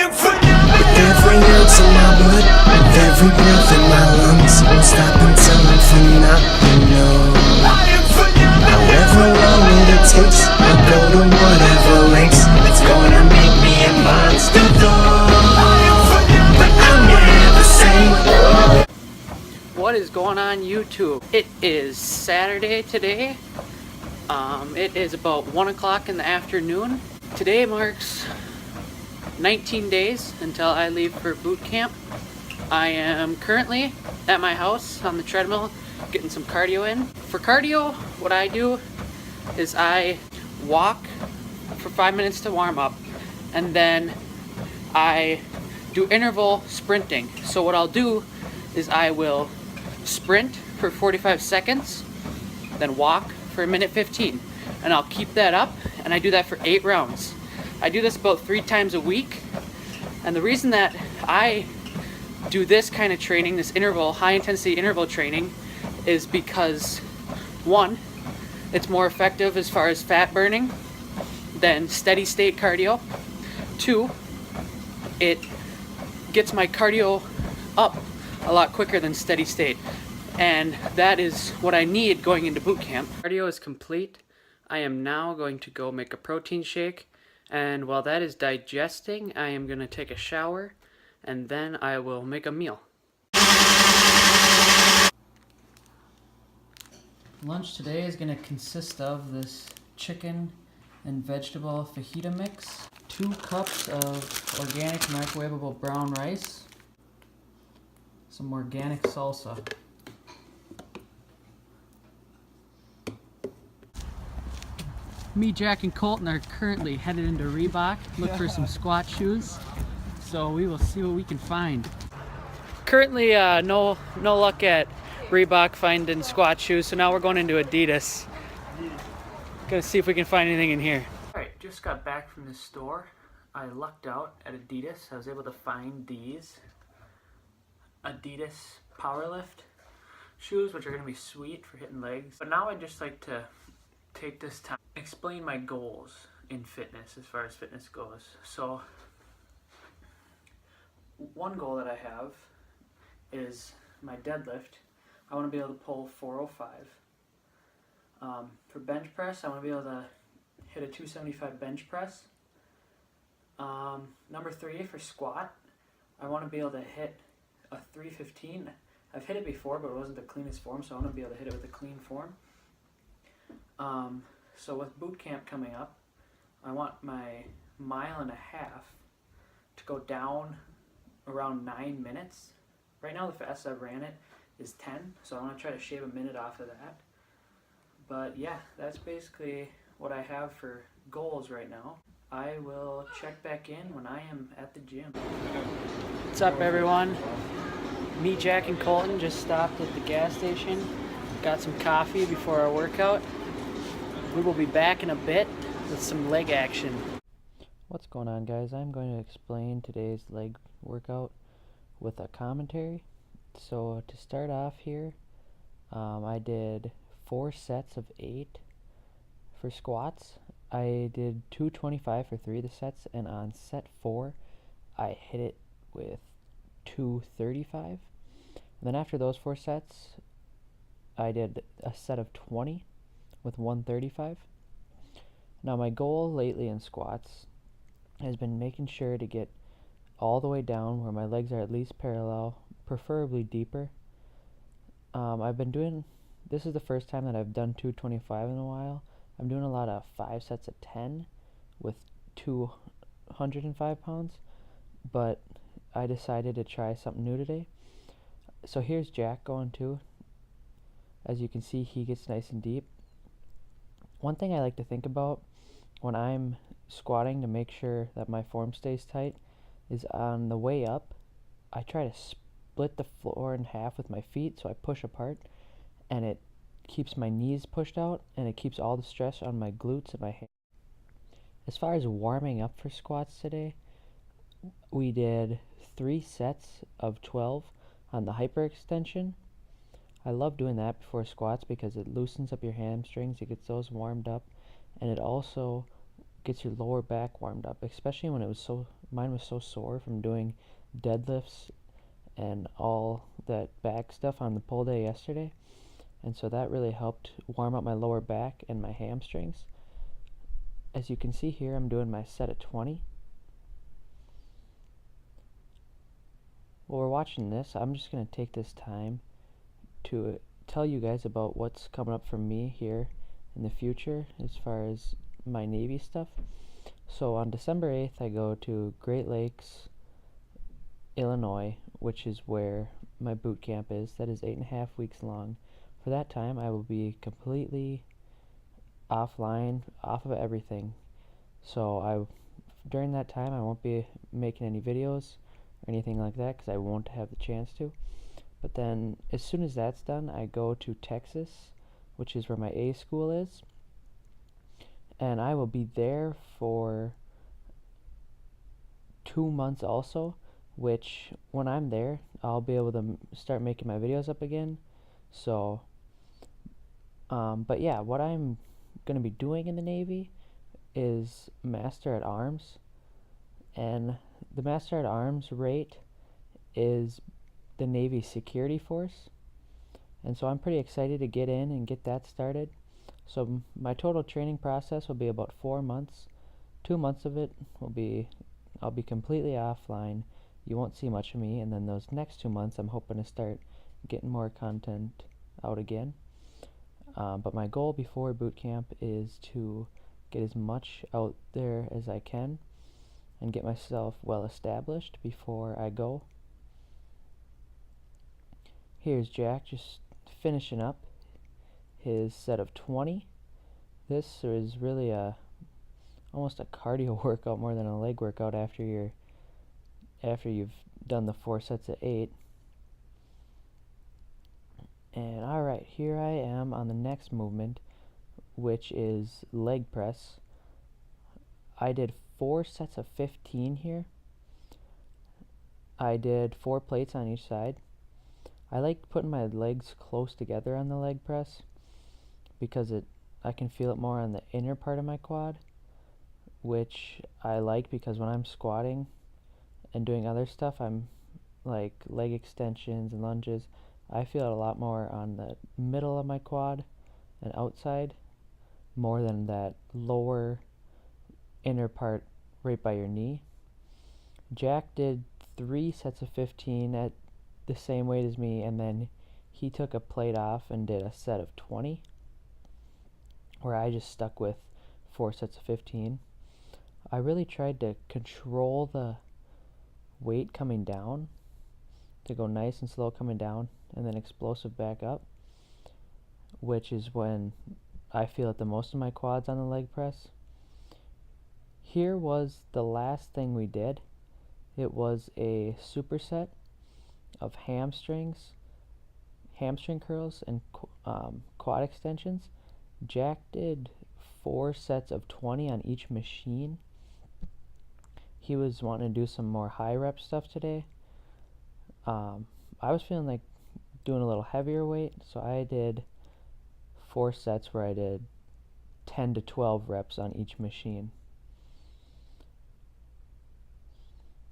With every ounce of my blood, with every breath in my lungs, won't stop until I'm phenomenal. However long it takes, I'll go to whatever lengths. It's gonna make me a monster though, but I'll never say. What is going on YouTube? It is Saturday today. It is about 1 o'clock in the afternoon. Today marks 19 days until I leave for boot camp. I am currently at my house on the treadmill getting some cardio in. For cardio, what I do is I walk for 5 minutes to warm up, and then I do interval sprinting. So what I'll do is I will sprint for 45 seconds, then walk for a minute 15, and I'll keep that up, and I do that for 8 rounds. I do this about 3 times a week, and the reason that I do this kind of training, this interval, high intensity interval training, is because 1, it's more effective as far as fat burning than steady state cardio. 2, it gets my cardio up a lot quicker than steady state, and that is what I need going into boot camp. Cardio is complete. I am now going to go make a protein shake, and while that is digesting, I am going to take a shower, and then I will make a meal. Lunch today is going to consist of this chicken and vegetable fajita mix, 2 cups of organic microwavable brown rice, some organic salsa. Me, Jack, and Colton are currently headed into Reebok, look for some squat shoes. So we will see what we can find. Currently, no luck at Reebok finding squat shoes, so now we're going into Adidas. Gonna see if we can find anything in here. Alright, just got back from the store. I lucked out at Adidas. I was able to find these Adidas Powerlift shoes, which are gonna be sweet for hitting legs. But now I'd just like to take this time to explain my goals in fitness as far as fitness goes. So one goal that I have is my deadlift. I want to be able to pull 405. For bench press, I want to be able to hit a 275 bench press. Number 3, for squat, I want to be able to hit a 315. I've hit it before, but it wasn't the cleanest form, so I want to be able to hit it with a clean form. So with boot camp coming up, I want my 1.5 miles to go down around 9 minutes. Right now the fastest I've ran it is 10, so I want to try to shave a minute off of that. But yeah, that's basically what I have for goals right now. I will check back in when I am at the gym. What's up, everyone? Me, Jack, and Colton just stopped at the gas station, got some coffee before our workout. We will be back in a bit with some leg action. What's going on, guys? I'm going to explain today's leg workout with a commentary. So to start off here, I did 4 sets of 8 for squats. I did 225 for 3 of the sets, and on set 4 I hit it with 235. And then after those 4 sets, I did a set of 20 with 135. Now my goal lately in squats has been making sure to get all the way down where my legs are at least parallel, preferably deeper. I've been doing, this is the first time that I've done 225 in a while. I'm doing a lot of 5 sets of 10 with 205 pounds, but I decided to try something new today. So here's Jack going too. As you can see, he gets nice and deep. One thing I like to think about when I'm squatting to make sure that my form stays tight is on the way up, I try to split the floor in half with my feet, so I push apart, and it keeps my knees pushed out, and it keeps all the stress on my glutes and my hands. As far as warming up for squats today, we did 3 sets of 12 on the hyperextension. I love doing that before squats because it loosens up your hamstrings, it gets those warmed up, and it also gets your lower back warmed up, especially when mine was so sore from doing deadlifts and all that back stuff on the pull day yesterday. And so that really helped warm up my lower back and my hamstrings. As you can see here, I'm doing my set at 20. While we're watching this, I'm just going to take this time to tell you guys about what's coming up for me here in the future as far as my Navy stuff. So on December 8th, I go to Great Lakes, Illinois, which is where my boot camp is. That is 8.5 weeks long. For that time, I will be completely offline, off of everything. So during that time, I won't be making any videos or anything like that because I won't have the chance to. But then as soon as that's done, I go to Texas, which is where my A school is. And I will be there for 2 months also, which when I'm there, I'll be able to start making my videos up again. So, but yeah, what I'm going to be doing in the Navy is Master at Arms. And the Master at Arms rate is the Navy Security Force. And so I'm pretty excited to get in and get that started. So my total training process will be about 4 months. 2 months of it I'll be completely offline. You won't see much of me, and then those next 2 months I'm hoping to start getting more content out again. But my goal before boot camp is to get as much out there as I can and get myself well established before I go. Here's Jack just finishing up his set of 20. This is really almost a cardio workout more than a leg workout after you've done the 4 sets of 8. And alright, here I am on the next movement, which is leg press. I did 4 sets of 15 here. I did 4 plates on each side. I like putting my legs close together on the leg press because I can feel it more on the inner part of my quad, which I like because when I'm squatting and doing other stuff, I'm like leg extensions and lunges, I feel it a lot more on the middle of my quad and outside more than that lower inner part right by your knee. Jack did 3 sets of 15 at the same weight as me, and then he took a plate off and did a set of 20, where I just stuck with 4 sets of 15. I really tried to control the weight coming down, to go nice and slow coming down and then explosive back up, which is when I feel it the most in my quads on the leg press. Here was the last thing we did. It was a superset of hamstring curls and quad extensions. Jack did 4 sets of 20 on each machine. He was wanting to do some more high rep stuff today. I was feeling like doing a little heavier weight, so I did 4 sets where I did 10 to 12 reps on each machine.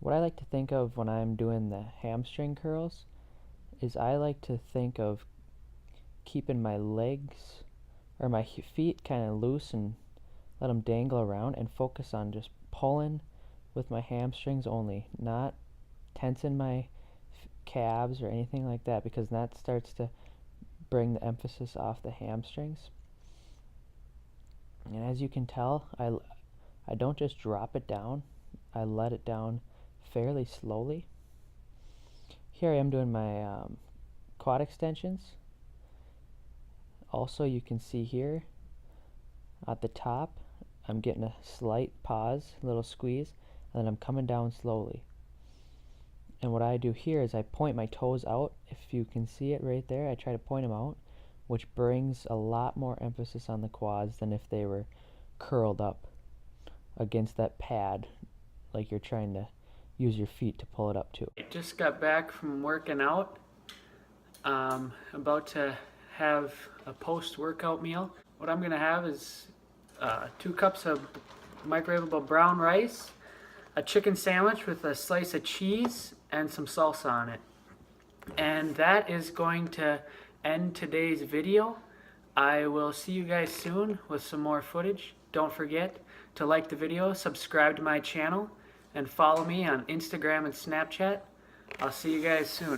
What I like to think of when I'm doing the hamstring curls is I like to think of keeping my legs or my feet kind of loose and let them dangle around and focus on just pulling with my hamstrings only, not tensing my calves or anything like that, because that starts to bring the emphasis off the hamstrings. And as you can tell, I don't just drop it down, I let it down fairly slowly. Here I am doing my quad extensions. Also, you can see here at the top I'm getting a slight pause, a little squeeze, and then I'm coming down slowly. And what I do here is I point my toes out. If you can see it right there, I try to point them out, which brings a lot more emphasis on the quads than if they were curled up against that pad like you're trying to use your feet to pull it up to. I just got back from working out. About to have a post-workout meal. What I'm gonna have is 2 cups of microwavable brown rice, a chicken sandwich with a slice of cheese, and some salsa on it. And that is going to end today's video. I will see you guys soon with some more footage. Don't forget to like the video, subscribe to my channel, and follow me on Instagram and Snapchat. I'll see you guys soon.